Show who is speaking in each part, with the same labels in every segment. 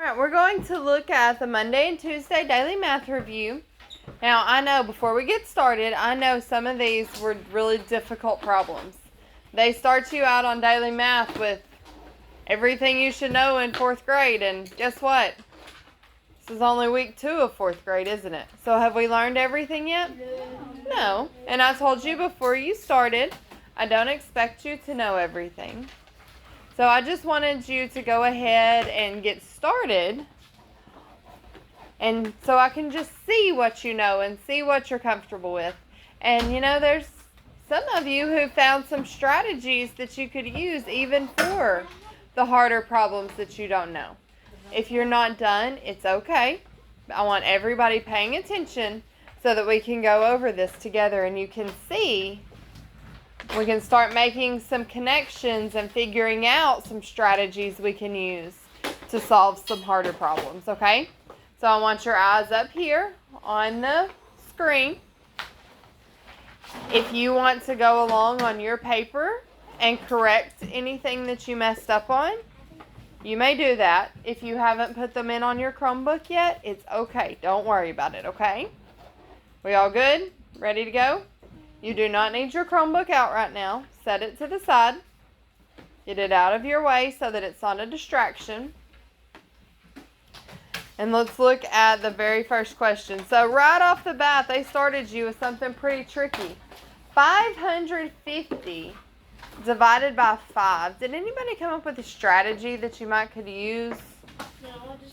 Speaker 1: All right, we're going to look at the Monday and Tuesday daily math review. Now, I know before we get started, I know some of these were really difficult problems. They start you out on daily math with everything you should know in 4th grade, and guess what? This is only week 2 of 4th grade, isn't it? So have we learned everything yet? No. And I told you before you started, I don't expect you to know everything. So I just wanted you to go ahead and get started, and so I can just see what you know and see what you're comfortable with. And you know, there's some of you who found some strategies that you could use even for the harder problems that you don't know. If you're not done, it's okay. I want everybody paying attention so that we can go over this together and you can see. We can start making some connections and figuring out some strategies we can use to solve some harder problems, okay? So I want your eyes up here on the screen. If you want to go along on your paper and correct anything that you messed up on, you may do that. If you haven't put them in on your Chromebook yet, it's okay. Don't worry about it, okay? We all good? Ready to go? You do not need your Chromebook out right now. Set it to the side. Get it out of your way so that it's not a distraction. And let's look at the very first question. So right off the bat, they started you with something pretty tricky. 550 divided by 5. Did anybody come up with a strategy that you might could use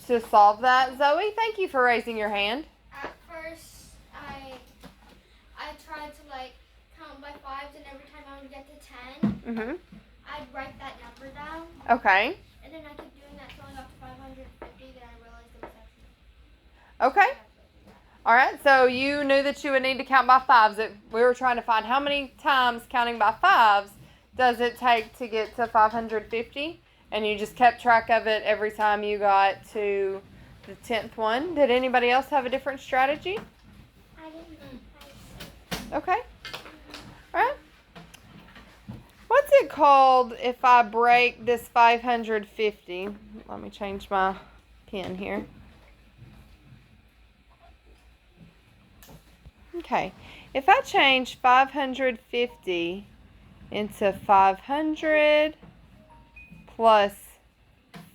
Speaker 1: to solve that? Zoe, thank you for raising your hand.
Speaker 2: At first, I tried to count by 5s, and every time I would get to 10, I'd write that number down.
Speaker 1: Okay.
Speaker 2: And then I kept doing that until I got to 550, then I realized it was
Speaker 1: actually. Okay. All right, so you knew that you would need to count by 5s. We were trying to find how many times counting by 5s does it take to get to 550, and you just kept track of it every time you got to the 10th one. Did anybody else have a different strategy?
Speaker 2: I didn't.
Speaker 1: Okay. All right. What's it called if I break this 550? Let me change my pen here. Okay. If I change 550 into 500 plus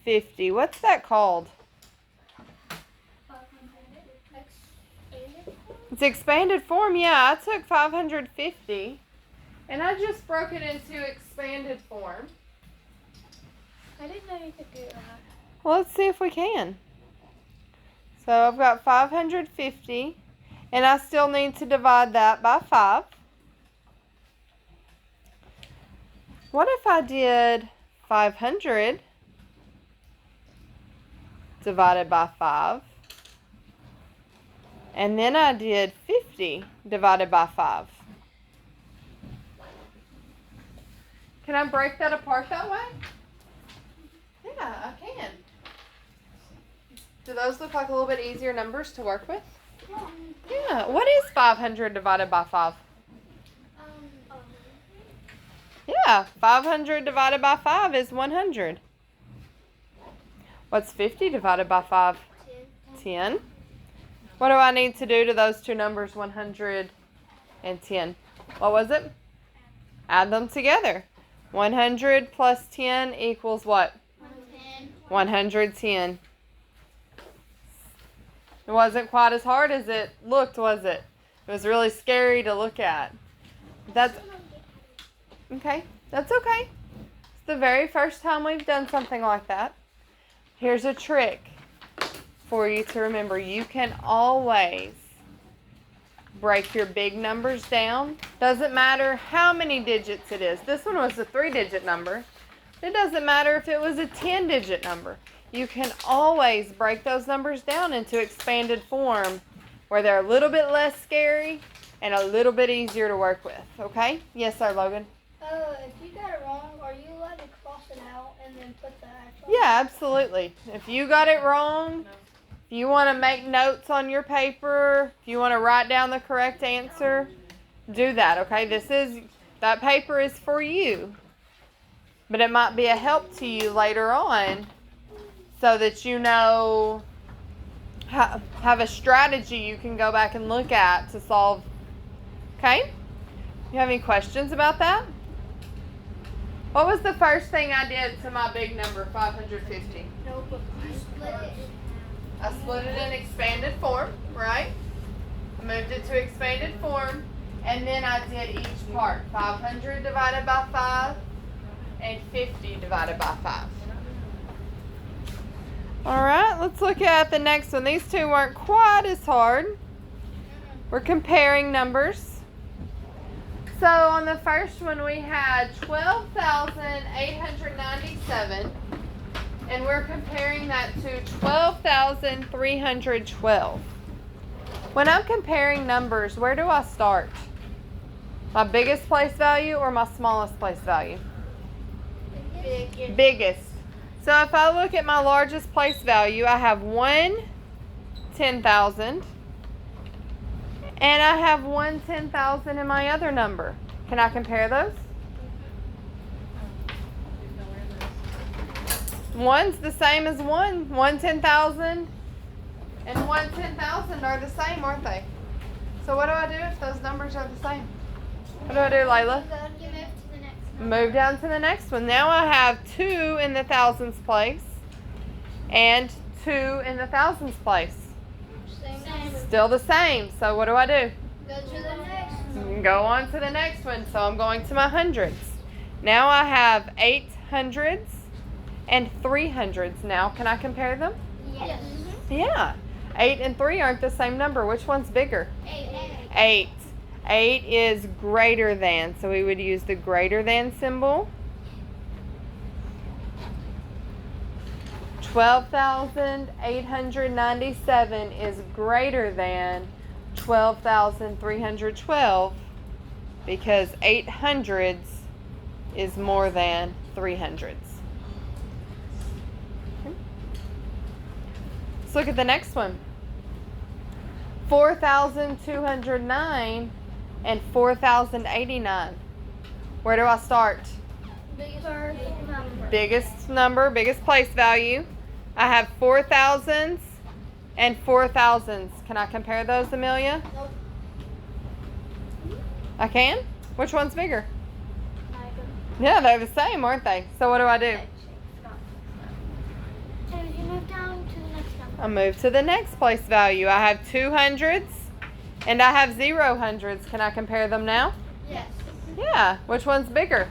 Speaker 1: 50, what's that called? It's expanded form. Yeah, I took 550 and I just broke it into expanded form.
Speaker 2: I didn't know you could do that.
Speaker 1: Well, let's see if we can. So I've got 550 and I still need to divide that by 5. What if I did 500 divided by 5? And then I did 50 divided by 5. Can I break that apart that way? Yeah, I can. Do those look like a little bit easier numbers to work with? Yeah. What is 500 divided by 5? Yeah, 500 divided by 5 is 100. What's 50 divided by 5? 10. What do I need to do to those two numbers, 100 and 10? What was it? Add them together. 100 plus 10 equals what? 110. It wasn't quite as hard as it looked, was it? It was really scary to look at. That's okay. That's okay. It's the very first time we've done something like that. Here's a trick for you to remember. You can always break your big numbers down. Doesn't matter how many digits it is. This one was a 3-digit number. It doesn't matter if it was a 10-digit number. You can always break those numbers down into expanded form where they're a little bit less scary and a little bit easier to work with. Okay? Yes, sir, Logan.
Speaker 2: If you got it wrong, are you allowed to cross it out and then put the actual?
Speaker 1: Yeah, absolutely. If you got it wrong, if you want to make notes on your paper, if you want to write down the correct answer, do that, okay? That paper is for you. But it might be a help to you later on so that you know, have a strategy you can go back and look at to solve. Okay? You have any questions about that? What was the first thing I did to my big number, 550?
Speaker 2: No, but you split it.
Speaker 1: I split it in expanded form, right? I moved it to expanded form, and then I did each part. 500 divided by 5 and 50 divided by 5. All right, let's look at the next one. These two weren't quite as hard. We're comparing numbers. So on the first one we had 12,897, and we're comparing that to 12,312. When I'm comparing numbers, where do I start? My biggest place value or my smallest place value? Biggest. So if I look at my largest place value, I have 1 10,000. And I have 1 10,000 in my other number. Can I compare those? One's the same as 1. 1 10,000 and 1 10,000 are the same, aren't they? So what do I do if those numbers are the same? What do I do, Layla? Move down to the next one. Now I have 2 in the thousands place and 2 in the thousands place. Still the same. So what do I do?
Speaker 2: Go to the next one.
Speaker 1: Go on to the next one. So I'm going to my hundreds. Now I have 8 hundreds and 3 hundreds. Now can I compare them?
Speaker 2: Yes.
Speaker 1: Yeah. 8 and 3 aren't the same number. Which one's bigger?
Speaker 2: 8.
Speaker 1: 8 is greater than. So we would use the greater than symbol. 12,897 is greater than 12,312 because 800s is more than 300s. Okay. Let's look at the next one. 4,209 and 4,089. Where do I start? Biggest number, biggest place value. I have 4,000s and 4,000s. Can I compare those, Amelia?
Speaker 2: Nope.
Speaker 1: I can? Which one's bigger? Yeah, they're the same, aren't they? So what do I do?
Speaker 2: So you move down to the next number.
Speaker 1: I move to the next place value. I have 200s and I have 0 Can I compare them now?
Speaker 2: Yes.
Speaker 1: Yeah. Which one's bigger?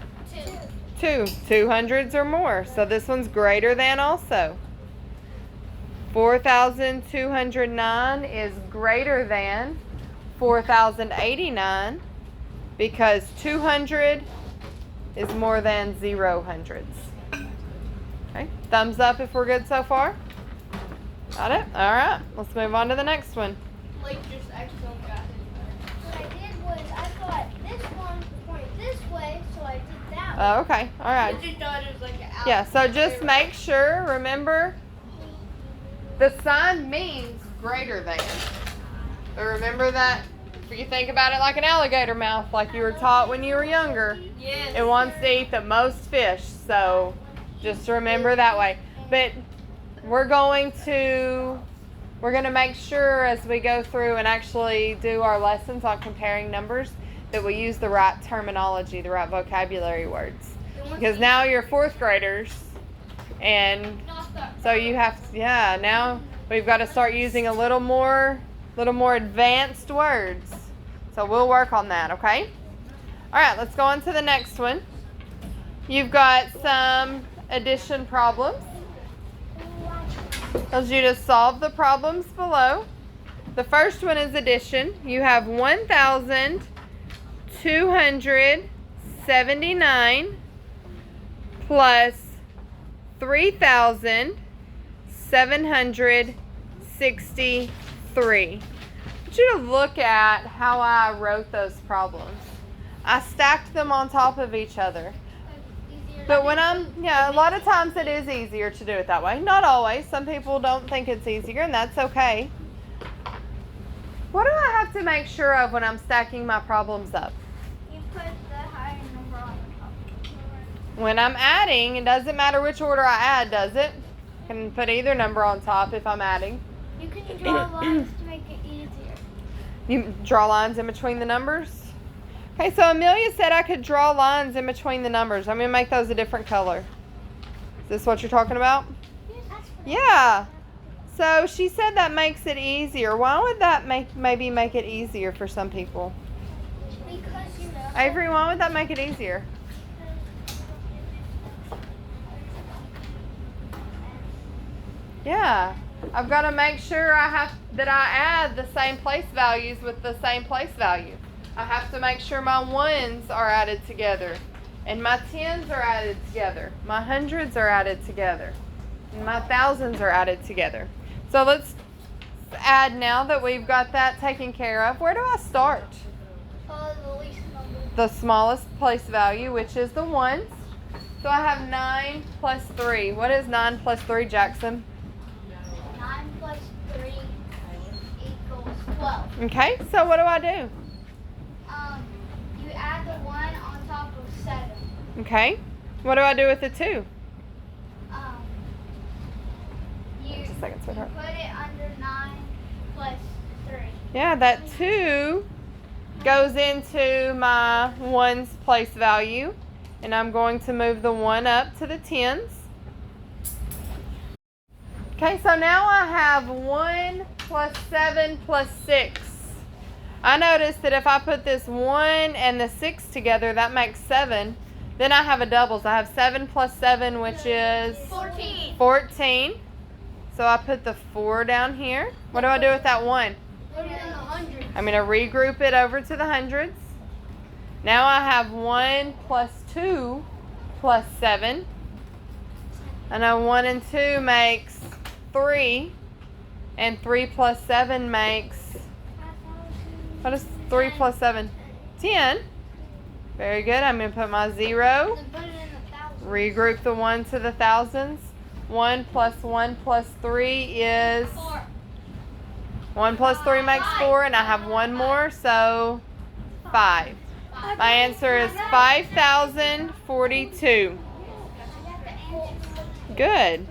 Speaker 2: 2.
Speaker 1: 200s or more. So this one's greater than also. 4,209 is greater than 4,089 because 200 is more than 0 hundreds. Okay, thumbs up if we're good so far. Got it? All right, let's move on to the next one.
Speaker 2: Like just accidentally got it. What I did was I thought this one was pointing this way, so I did that one.
Speaker 1: Oh, okay, all right.
Speaker 2: But you thought it was like an out.
Speaker 1: Yeah, so just make sure, remember, the sign means greater than. But remember that if you think about it like an alligator mouth, like you were taught when you were younger,
Speaker 2: Yes.
Speaker 1: it wants to eat the most fish. So just remember that way. But we're going to make sure as we go through and actually do our lessons on comparing numbers that we use the right terminology, the right vocabulary words. Because now you're 4th graders and so you have, now we've got to start using a little more advanced words. So we'll work on that, okay? All right, let's go on to the next one. You've got some addition problems. Tells you to solve the problems below. The first one is addition. You have 1,279 plus 3,763. I want you to look at how I wrote those problems. I stacked them on top of each other. But when a lot of times it is easier to do it that way. Not always. Some people don't think it's easier, and that's okay. What do I have to make sure of when I'm stacking my problems up?
Speaker 2: You put the higher number on the top.
Speaker 1: When I'm adding, it doesn't matter which order I add, does it? I can put either number on top if I'm adding.
Speaker 2: You can draw lines to make it easier.
Speaker 1: You draw lines in between the numbers? Okay, so Amelia said I could draw lines in between the numbers. I'm going to make those a different color. Is this what you're talking about? Yeah. So she said that makes it easier. Why would that maybe make it easier for some people?
Speaker 2: Because, you know.
Speaker 1: Avery, why would that make it easier? Yeah. I've got to make sure I add the same place values with the same place value. I have to make sure my ones are added together, and my tens are added together, my hundreds are added together, and my thousands are added together. So let's add now that we've got that taken care of. Where do I start?
Speaker 2: The least number.
Speaker 1: The smallest place value, which is the ones. So I have 9 plus 3. What is 9 plus 3, Jackson?
Speaker 2: 9 plus 3 equals 12.
Speaker 1: Okay, so what do I do?
Speaker 2: You add the 1 on top of 7.
Speaker 1: Okay, what do I do with the 2?
Speaker 2: You
Speaker 1: Just a second, sweetheart.
Speaker 2: put it under 9 plus 3.
Speaker 1: Yeah, that 2 goes into my ones place value, and I'm going to move the 1 up to the tens. Okay, so now I have 1 plus 7 plus 6. I noticed that if I put this 1 and the 6 together, that makes 7. Then I have a doubles. I have 7 plus 7, which is 14. So I put the 4 down here. What do I do with that 1?
Speaker 2: Put it in the hundreds.
Speaker 1: I'm going to regroup it over to the hundreds. Now I have 1 plus 2 plus 7. I know 1 and 2 makes 3. And 3 plus 7 makes... What is 3 plus 7? 10. Very good. I'm going to put my 0.
Speaker 2: Then put it in the thousands.
Speaker 1: Regroup the 1 to the thousands. 1 plus 1 plus 3 is...
Speaker 2: 4.
Speaker 1: 1 plus 3 makes 4, and I have 1 more, so 5. My answer is 5,042. Good.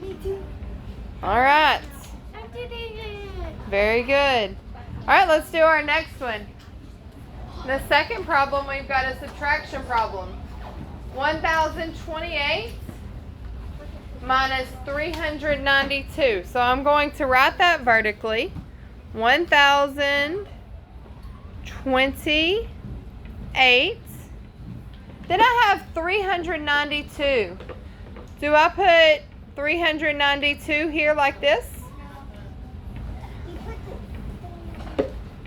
Speaker 2: Me too.
Speaker 1: All right.
Speaker 2: I did it.
Speaker 1: Very good. All right, let's do our next one. The second problem, we've got a subtraction problem. 1,028 minus 392. So I'm going to write that vertically. 1,028. Then I have 392. Do I put 392 here like this?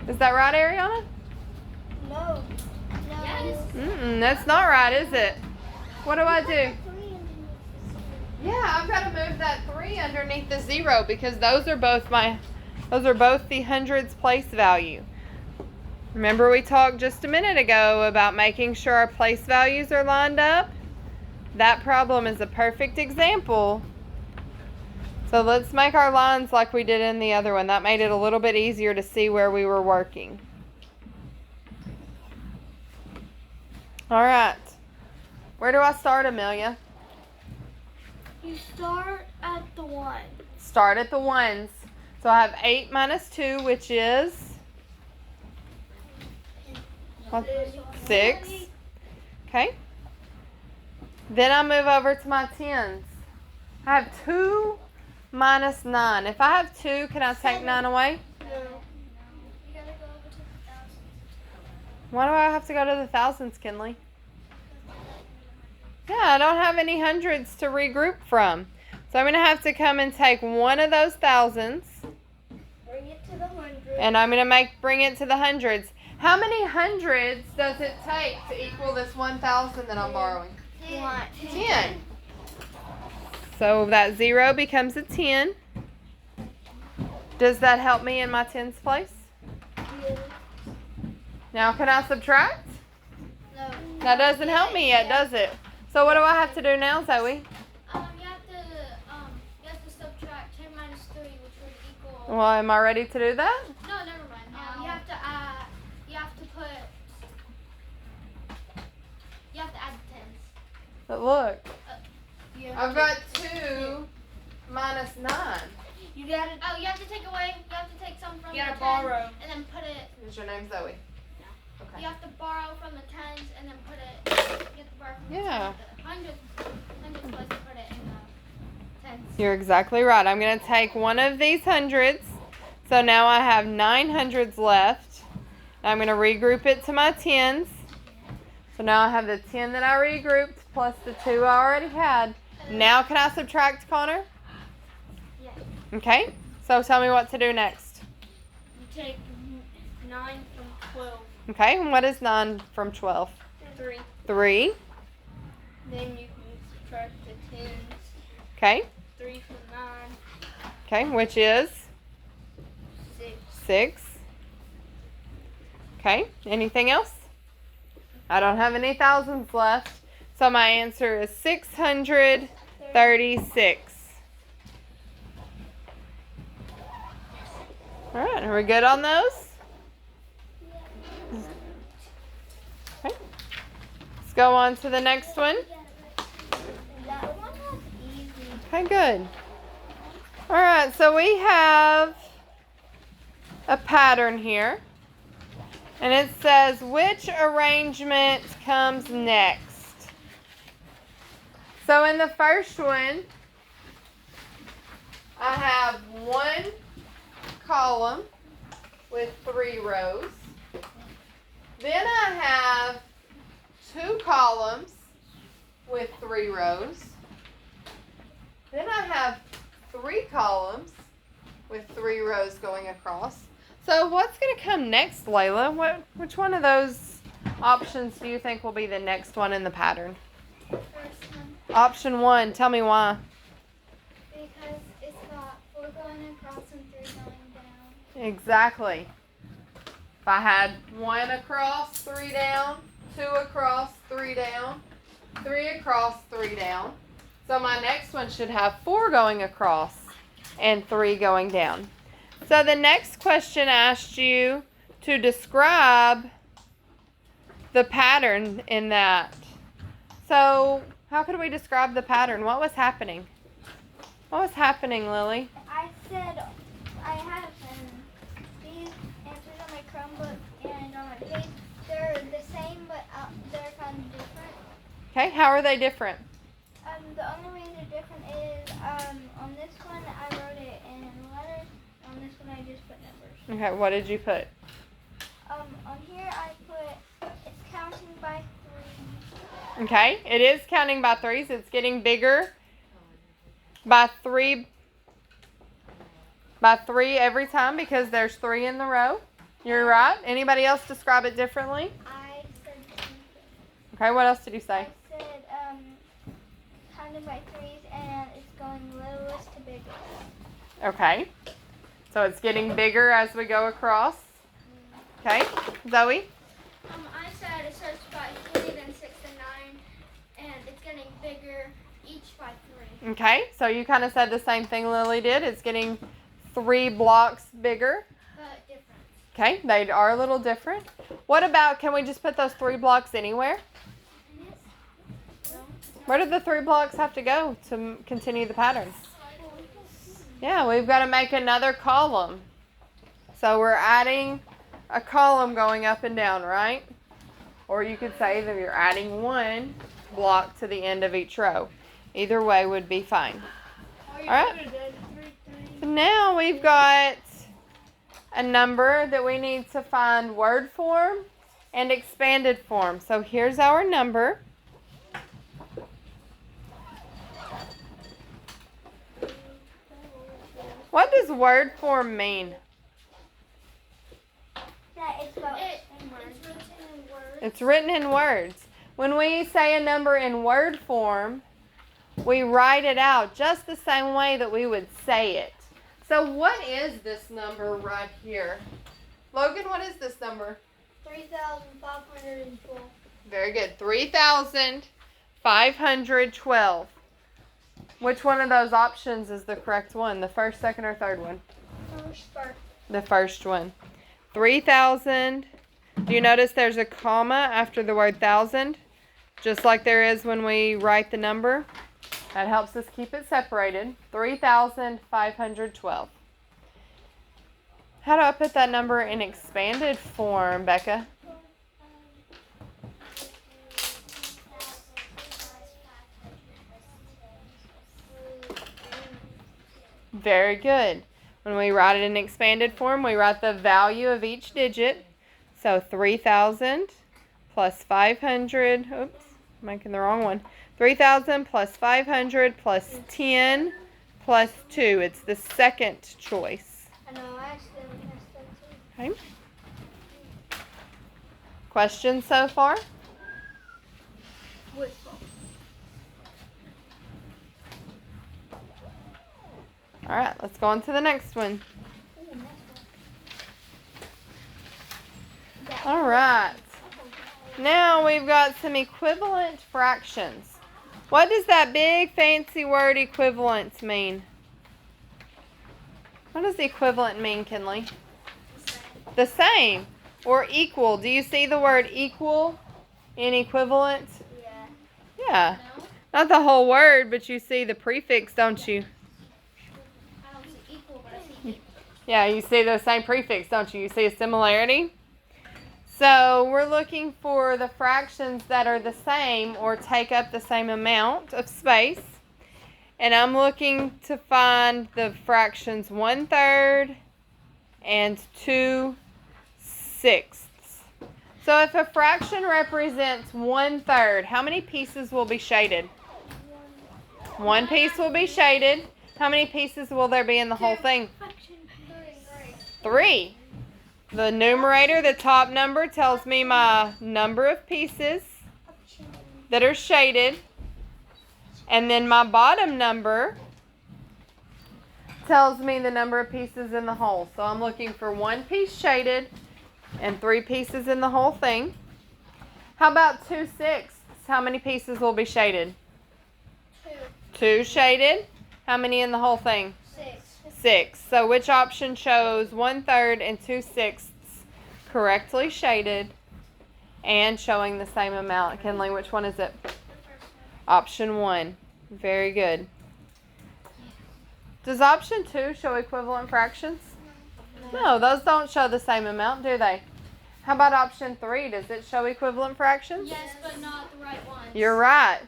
Speaker 1: Is that right, Ariana?
Speaker 2: No. Yes.
Speaker 1: That's not right, is it? What do I do? Yeah, I've got to move that 3 underneath the 0 because those are both the hundreds place value. Remember we talked just a minute ago about making sure our place values are lined up? That problem is a perfect example. So let's make our lines like we did in the other one. That made it a little bit easier to see where we were working. All right. Where do I start, Amelia?
Speaker 2: You start at the 1.
Speaker 1: Start at the ones. So I have 8 minus 2, which is 6. Okay. Then I move over to my tens. I have 2 minus 9. If I have 2, can I take 9 away?
Speaker 2: No. You gotta go over to the thousands.
Speaker 1: Why do I have to go to the thousands, Kinley? Yeah, I don't have any hundreds to regroup from. So I'm going to have to come and take one of those thousands.
Speaker 2: Bring it to the hundreds.
Speaker 1: And I'm going to bring it to the hundreds. How many hundreds does it take to equal this 1,000 that I'm borrowing? 10. So that 0 becomes a 10. Does that help me in my tens place?
Speaker 2: Yeah.
Speaker 1: Now can I subtract?
Speaker 2: No.
Speaker 1: That doesn't help me yet, does it? So what do I have to do now, Zoe?
Speaker 2: You have to subtract 10 minus 3, which would equal.
Speaker 1: Well, am I ready to do that?
Speaker 2: No, never mind. You have to add. You have to put. You have to add the tens.
Speaker 1: But look,
Speaker 2: Yeah.
Speaker 1: I've got 2 minus 9?
Speaker 2: You gotta. Oh, you have to take away. You have to take some from the 10
Speaker 3: borrow.
Speaker 2: and then put it.
Speaker 1: Is your name Zoe?
Speaker 2: Yeah.
Speaker 1: Okay.
Speaker 2: You have to borrow from the 10s and then put it. You have to borrow from the
Speaker 1: Yeah.
Speaker 2: 100s plus to put it in the 10s.
Speaker 1: You're exactly right. I'm going to take one of these hundreds. So now I have 9 hundreds left. I'm going to regroup it to my 10s. So now I have the 10 that I regrouped plus the 2 I already had. Now can I subtract, Connor?
Speaker 2: Yeah.
Speaker 1: Okay. So tell me what to do next.
Speaker 3: You take 9 from 12.
Speaker 1: Okay. And what is 9 from 12?
Speaker 3: 3.
Speaker 1: 3.
Speaker 3: Then you can subtract the 10s.
Speaker 1: Okay.
Speaker 3: 3 from 9.
Speaker 1: Okay. Which is?
Speaker 3: 6.
Speaker 1: 6. Okay. Anything else? I don't have any thousands left. So my answer is 636. All right. Are we good on those? Okay. Let's go on to the next one.
Speaker 2: That one was easy.
Speaker 1: Okay, good. All right. So we have a pattern here. And it says, which arrangement comes next? So in the first one, I have one column with 3 rows. Then I have 2 columns with 3 rows. Then I have 3 columns with 3 rows going across. So what's going to come next, Layla? Which one of those options do you think will be the next one in the pattern?
Speaker 2: First one.
Speaker 1: Option 1, tell me why.
Speaker 2: Because it's got 4 going across and 3 going down.
Speaker 1: Exactly. If I had 1 across, 3 down, 2 across, 3 down, 3 across, 3 down. So my next one should have 4 going across and 3 going down. So the next question asked you to describe the pattern in that. So how could we describe the pattern? What was happening? What was happening, Lily?
Speaker 2: I said I have these answers on my Chromebook and on my page. They're the same, but they're kind of different.
Speaker 1: Okay, how are they different?
Speaker 2: The only way they're different is on this one I wrote it in letters. On this one I just put numbers.
Speaker 1: Okay, what did you put?
Speaker 2: On here I put it's counting by 3.
Speaker 1: Okay, it is counting by 3s. It's getting bigger by 3 every time because there's 3 in the row. You're right. Anybody else describe it differently?
Speaker 2: I said something.
Speaker 1: Okay, what else did you say?
Speaker 2: I said counting by 3s and it's going littlest to biggest.
Speaker 1: Okay. So it's getting bigger as we go across. Okay, Zoe?
Speaker 2: I said it starts by 3, then 6, and 9, and it's getting bigger each by 3.
Speaker 1: Okay, so you kind of said the same thing Lily did. It's getting 3 blocks bigger.
Speaker 2: But different.
Speaker 1: Okay, they are a little different. What about, can we just put those 3 blocks anywhere?
Speaker 2: No.
Speaker 1: Where did the 3 blocks have to go to continue the pattern? Yeah, we've got to make another column. So we're adding a column going up and down, right? Or you could say that you're adding 1 block to the end of each row. Either way would be fine. All right. So now we've got a number that we need to find word form and expanded form. So here's our number. What does word form mean?
Speaker 2: That it's written in words.
Speaker 1: It's written in words. When we say a number in word form, we write it out just the same way that we would say it. So what is this number right here? Logan, what is this number?
Speaker 2: 3,512.
Speaker 1: Very good. 3,512. Which one of those options is the correct one? The first, second, or third one?
Speaker 2: First.
Speaker 1: The first one. 3,000. Do you notice there's a comma after the word thousand? Just like there is when we write the number. That helps us keep it separated. 3,512. How do I put that number in expanded form, Becca? Very good. When we write it in expanded form, we write the value of each digit. So 3,000 plus 500. Oops, making the wrong one. 3,000 plus 500 plus 10 plus 2. It's the second choice.
Speaker 2: I know, I accidentally messed up too.
Speaker 1: Okay. Questions so far? All right, let's go on to the next one. All right. Now we've got some equivalent fractions. What does that big fancy word equivalent mean? What does equivalent mean, Kinley? The same or equal. Do you see the word equal in equivalent?
Speaker 2: Yeah.
Speaker 1: Yeah. Not the whole word, but you see the prefix, don't you?
Speaker 2: I don't see equal, but I see equal.
Speaker 1: Yeah, you see the same prefix, don't you? You see a similarity? So we're looking for the fractions that are the same or take up the same amount of space. And I'm looking to find the fractions 1/3 and 2/6. So if a fraction represents 1/3, how many pieces will be shaded? One piece will be shaded. How many pieces will there be in the whole thing? 3. The numerator, the top number, tells me my number of pieces that are shaded. And then my bottom number tells me the number of pieces in the whole. So I'm looking for 1 piece shaded and 3 pieces in the whole thing. How about 2/6? How many pieces will be shaded? 2 shaded. How many in the whole thing? 6. So which option shows 1/3 and 2/6 correctly shaded and showing the same amount? Kinley, which one is it? Option 1. Very good. Does option 2 show equivalent fractions? No, those don't show the same amount, do they? How about option 3? Does it show equivalent fractions?
Speaker 2: Yes, but not the right ones.
Speaker 1: You're right.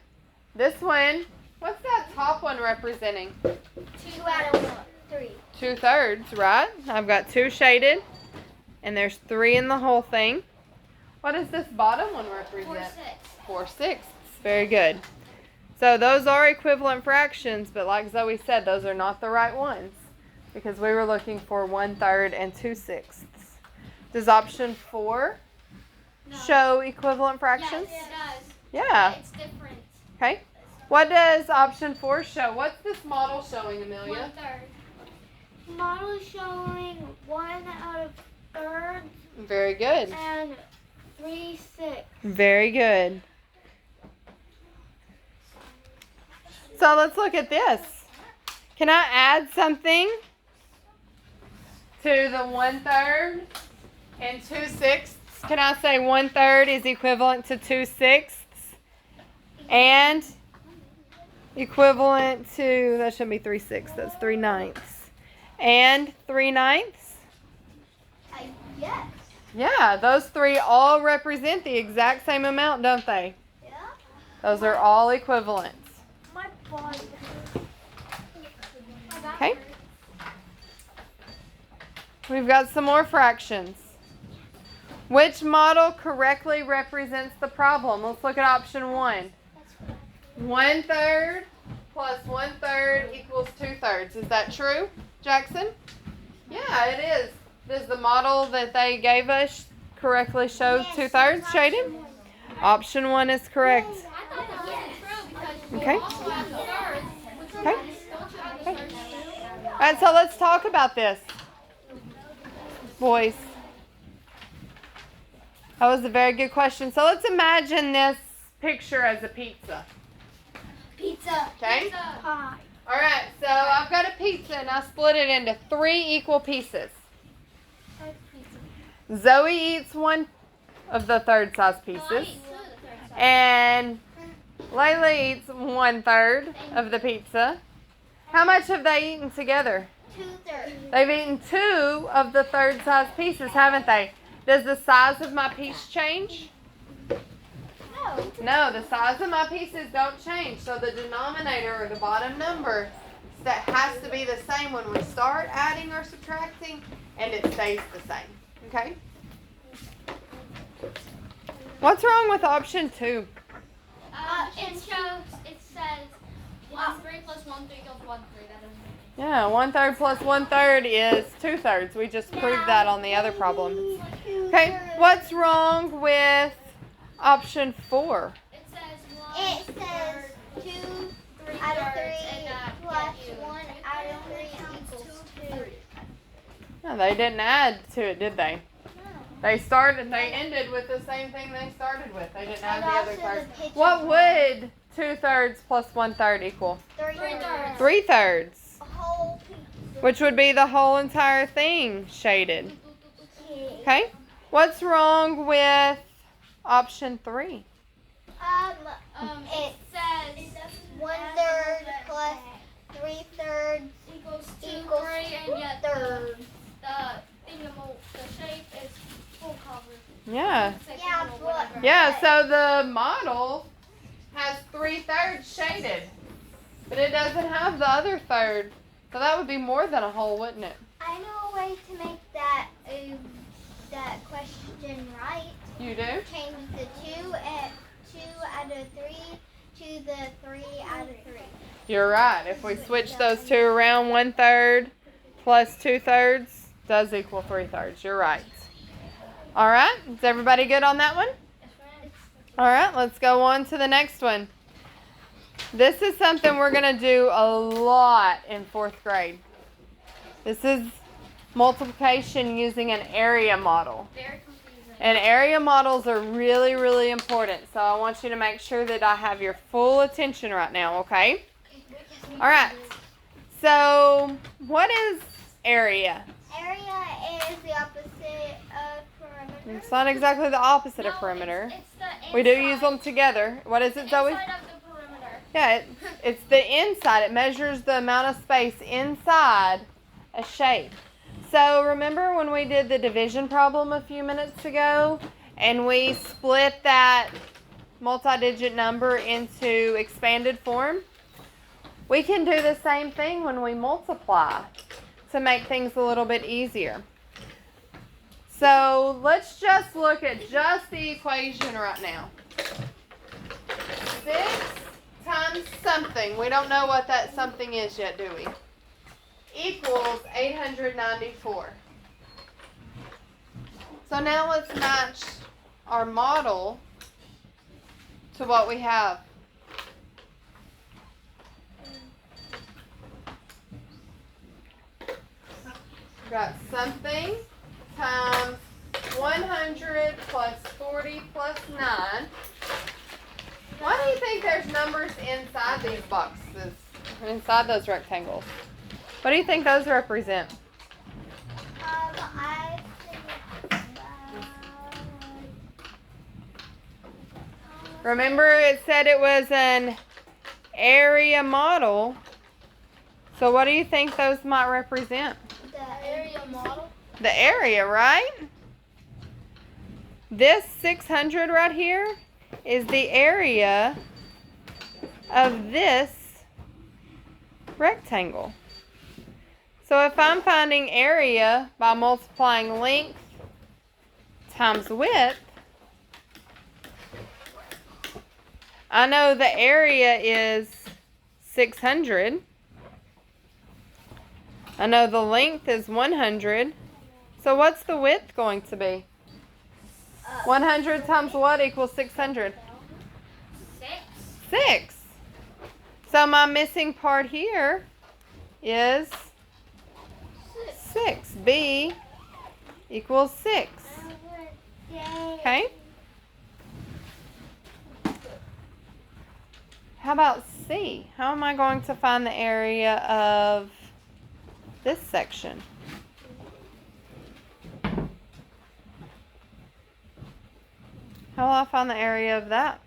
Speaker 1: This one, what's that top one representing?
Speaker 2: 2 out of 3.
Speaker 1: 2/3, right? I've got 2 shaded, and there's 3 in the whole thing. What does this bottom one represent? 4/6. Very good. So those are equivalent fractions, but like Zoe said, those are not the right ones because we were looking for 1/3 and 2/6. Does option 4 show equivalent fractions?
Speaker 2: Yes, it does.
Speaker 1: Yeah.
Speaker 2: It's different.
Speaker 1: Okay. What does option 4 show? What's this model showing, Amelia?
Speaker 2: 1/3. Model showing 1 out of thirds
Speaker 1: Very good.
Speaker 2: and 3/6.
Speaker 1: Very good. So let's look at this. Can I add something to the 1/3 and 2/6? Can I say 1/3 is equivalent to 2/6 and equivalent to, that should be 3/6, that's 3/9 and 3/9?
Speaker 2: Yes.
Speaker 1: Yeah, those 3 all represent the exact same amount, don't they?
Speaker 2: Yeah.
Speaker 1: Those are all equivalents.
Speaker 2: My body.
Speaker 1: Okay. We've got some more fractions. Which model correctly represents the problem? Let's look at option 1. 1/3 plus 1/3 equals 2/3. Is that true, Jackson? Yeah, it is. Does the model that they gave us correctly show 2/3 shaded? Option 1 is correct.
Speaker 2: I thought that wasn't true because you
Speaker 1: Okay.
Speaker 2: also add the thirds.
Speaker 1: Okay.
Speaker 2: Don't you add the thirds too?
Speaker 1: All right, so let's talk about this. Boys. That was a very good question. So let's imagine this picture as a pizza.
Speaker 2: Pizza.
Speaker 1: Okay?
Speaker 2: Pie.
Speaker 1: All right, so I've got a pizza and I split it into 3 equal pieces. Zoe eats 1 of the third size pieces. And Layla eats 1/3 of the pizza. How much have they eaten together?
Speaker 2: 2/3.
Speaker 1: They've eaten 2 of the third size pieces, haven't they? Does the size of my piece change?
Speaker 2: No.
Speaker 1: No, the size of my pieces don't change. So the denominator or the bottom number that has to be the same when we start adding or subtracting, and it stays the same. Okay? What's wrong with option 2?
Speaker 2: It says 1/3 plus 1/3 equals 1/3. That doesn't make sense.
Speaker 1: Yeah, 1/3 plus 1/3 is 2/3. We just proved that on the other problem. Okay, what's wrong with option 4?
Speaker 2: It says 2 out of 3 plus 1 out of 3 equals 2.
Speaker 1: No, they didn't add to it, did they? They ended with the same thing they started with. They didn't add the other thirds. What would 2/3 plus 1/3 equal?
Speaker 2: 3/3.
Speaker 1: 3/3.
Speaker 2: A whole pizza.
Speaker 1: Which would be the whole entire thing shaded. Okay? What's wrong with option 3?
Speaker 2: It says 1/3 plus 3/3 equals 2/3, and yet the shape is full cover.
Speaker 1: Yeah.
Speaker 2: Yeah, but
Speaker 1: Yeah, so the model has 3/3 shaded. But it doesn't have the other third. So that would be more than a whole, wouldn't it?
Speaker 2: I know a way to make that question right.
Speaker 1: You do?
Speaker 2: Change the 2 out of 3 to the 3 out of 3.
Speaker 1: You're right. If we switch those two around, 1/3 plus 2/3 does equal 3/3. You're right. All right. Is everybody good on that one? All right. Let's go on to the next one. This is something we're going to do a lot in 4th grade. This is multiplication using an area model.
Speaker 2: Very confusing.
Speaker 1: And area models are really, really important. So I want you to make sure that I have your full attention right now, okay? All right. So what is area?
Speaker 2: Area is the opposite of perimeter.
Speaker 1: It's not exactly the opposite of perimeter.
Speaker 2: It's the
Speaker 1: We do
Speaker 2: inside.
Speaker 1: use them together. What is it, Zoe?
Speaker 2: Inside of the perimeter.
Speaker 1: Yeah, it's the inside. It measures the amount of space inside a shape. So remember when we did the division problem a few minutes ago and we split that multi-digit number into expanded form? We can do the same thing when we multiply to make things a little bit easier. So let's just look at just the equation right now. 6 times something, we don't know what that something is yet, do we? Equals 894. So now let's match our model to what we have. We've got something times 100 plus 40 plus 9. Why do you think there's numbers inside these boxes, inside those rectangles? What do you think those represent?
Speaker 2: I think
Speaker 1: Remember it said it was an area model. So what do you think those might represent?
Speaker 2: the area model.
Speaker 1: The area, right? This 600 right here is the area of this rectangle. So if I'm finding area by multiplying length times width, I know the area is 600. I know the length is 100. So what's the width going to be? 100 times what equals 600? 6. So my missing part here is 6. B equals 6. Okay? How about C? How am I going to find the area of this section? How will I find the area of that?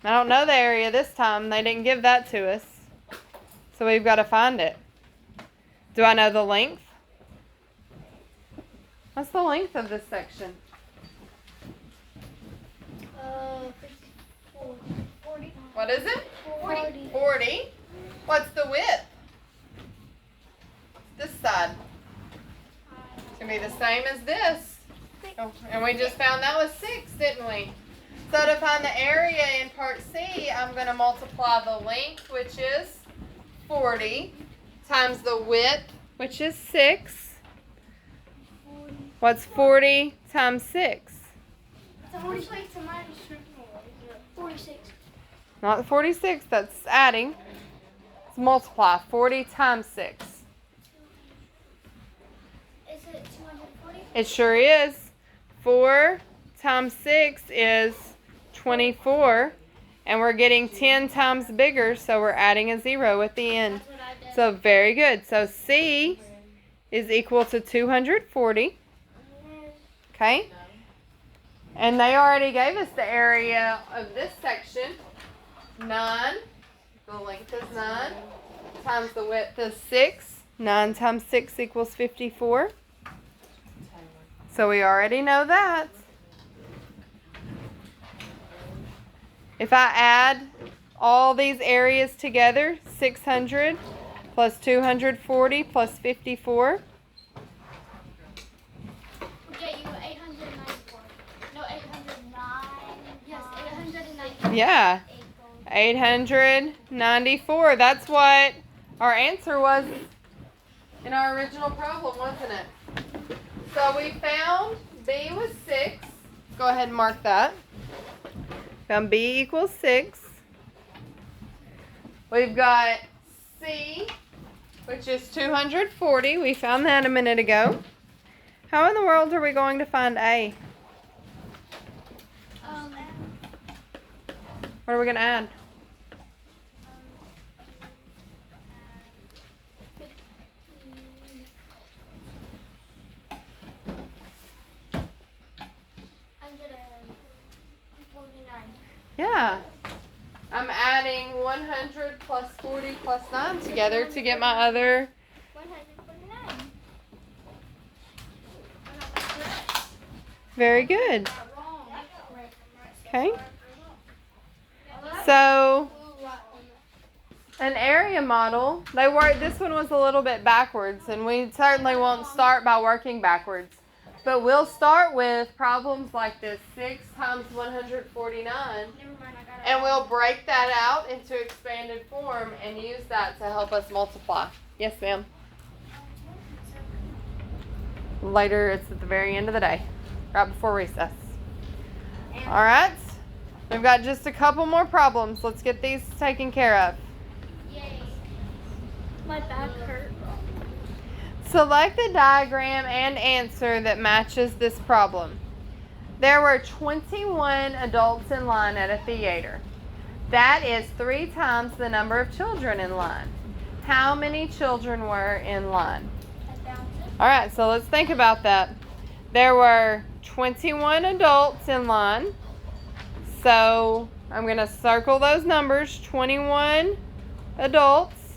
Speaker 1: I don't know the area this time. They didn't give that to us. So we've got to find it. Do I know the length? What's the length of this section?
Speaker 3: 40.
Speaker 1: What is it?
Speaker 3: 40.
Speaker 1: 40. What's the width? This side. It's going to be the same as this. Oh, and we just found that was 6, didn't we? So to find the area in part C, I'm going to multiply the length, which is 40, times the width, which is 6. What's 40 times 6?
Speaker 3: 46.
Speaker 1: Not 46, that's adding. Let's multiply 40 times 6.
Speaker 2: Is it 240?
Speaker 1: It sure is. 4 times 6 is 24. And we're getting 10 times bigger, so we're adding a 0 at the end.
Speaker 2: That's what I did.
Speaker 1: So very good. So C is equal to 240. Okay? And they already gave us the area of this section. 9. The length is 9. Times the width is 6. 9 times 6 equals 54. So we already know that. If I add all these areas together, 600 plus 240 plus 54.
Speaker 2: We'll get you 894. No, 809. Yes, 894.
Speaker 1: Yeah, 894. That's what our answer was in our original problem, wasn't it? So we found B was 6. Go ahead and mark that. Found B equals 6. We've got C, which is 240. We found that a minute ago. How in the world are we going to find A? What are we going to add? Yeah. I'm adding 100 plus 40 plus 9 together to get my other.
Speaker 2: 149.
Speaker 1: Very good. Okay. So, an area model, this one was a little bit backwards, and we certainly won't start by working backwards. But we'll start with problems like this, 6 times 149, and we'll break that out into expanded form and use that to help us multiply. Yes, ma'am? Later, it's at the very end of the day, right before recess. All right, we've got just a couple more problems. Let's get these taken care of.
Speaker 2: Yay.
Speaker 3: My back hurt.
Speaker 1: Select the diagram and answer that matches this problem. There were 21 adults in line at a theater. That is 3 times the number of children in line. How many children were in line? All right, so let's think about that. There were 21 adults in line. So I'm going to circle those numbers. 21 adults.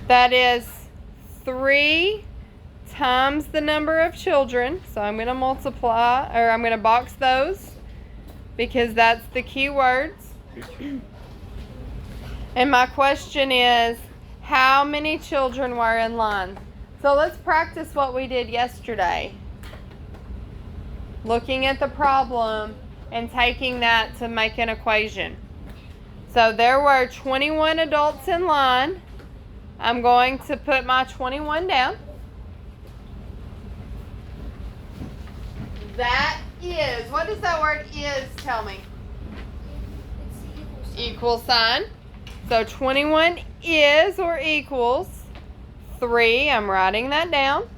Speaker 1: That is 3 times the number of children. So I'm going to multiply, or I'm going to box those because that's the key words. And my question is, how many children were in line? So let's practice what we did yesterday. Looking at the problem and taking that to make an equation. So there were 21 adults in line. I'm going to put my 21 down. That is, what does that word is tell me? Equal sign. So 21 is or equals 3. I'm writing that down.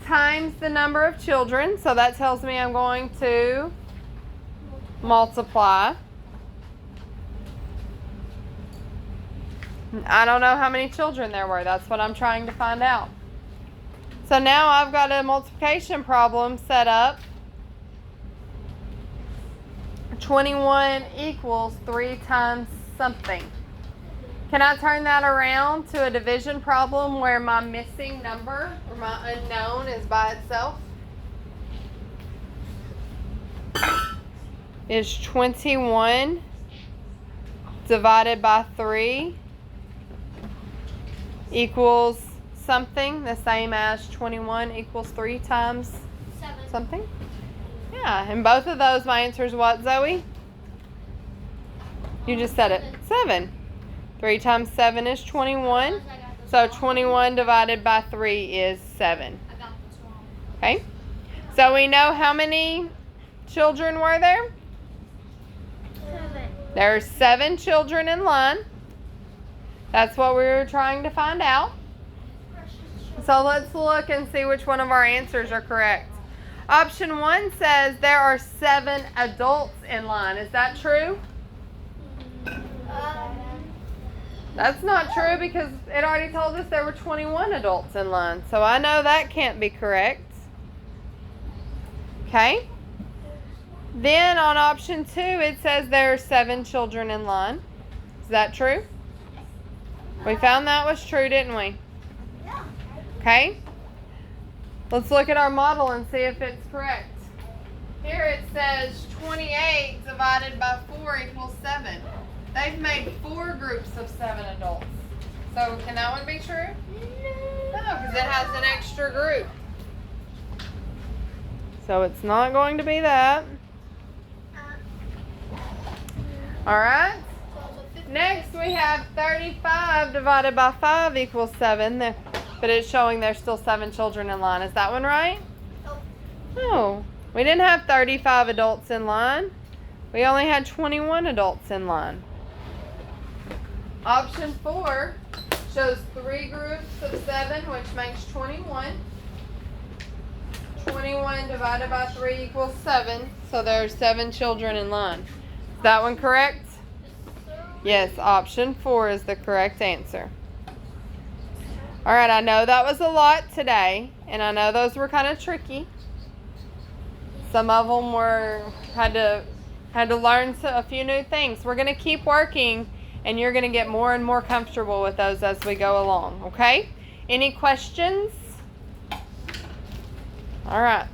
Speaker 1: Times the number of children. So that tells me I'm going to multiply. I don't know how many children there were. That's what I'm trying to find out. So now I've got a multiplication problem set up. 21 equals 3 times something. Can I turn that around to a division problem where my missing number or my unknown is by itself? Is 21 divided by 3 equals something the same as 21 equals 3 times
Speaker 2: 7.
Speaker 1: something? Yeah, and both of those, my answer is what, Zoe? You just said it. 7. 3 times 7 is 21. So 21 divided by 3 is 7.
Speaker 2: I got this wrong.
Speaker 1: Okay? So we know how many children were there?
Speaker 2: 7.
Speaker 1: There are 7 children in line. That's what we were trying to find out. So let's look and see which one of our answers are correct. Option 1 says there are 7 adults in line. Is that true? That's not true because it already told us there were 21 adults in line. So I know that can't be correct. Okay. Then on option 2, it says there are 7 children in line. Is that true? We found that was true, didn't we? Okay. Let's look at our model and see if it's correct. Here it says 28 divided by 4 equals 7. They've made 4 groups of 7 adults. So can that one be true? No, because it has an extra group. So it's not going to be that. Alright. Next we have 35 divided by 5 equals 7. But it's showing there's still 7 children in line. Is that one right? No. We didn't have 35 adults in line. We only had 21 adults in line. Option 4 shows 3 groups of 7, which makes 21. 21 divided by 3 equals 7. So there are 7 children in line. Is that one correct? Yes, option 4 is the correct answer. Alright, I know that was a lot today, and I know those were kind of tricky. Some of them had to learn a few new things. We're going to keep working, and you're going to get more and more comfortable with those as we go along, okay? Any questions? Alright.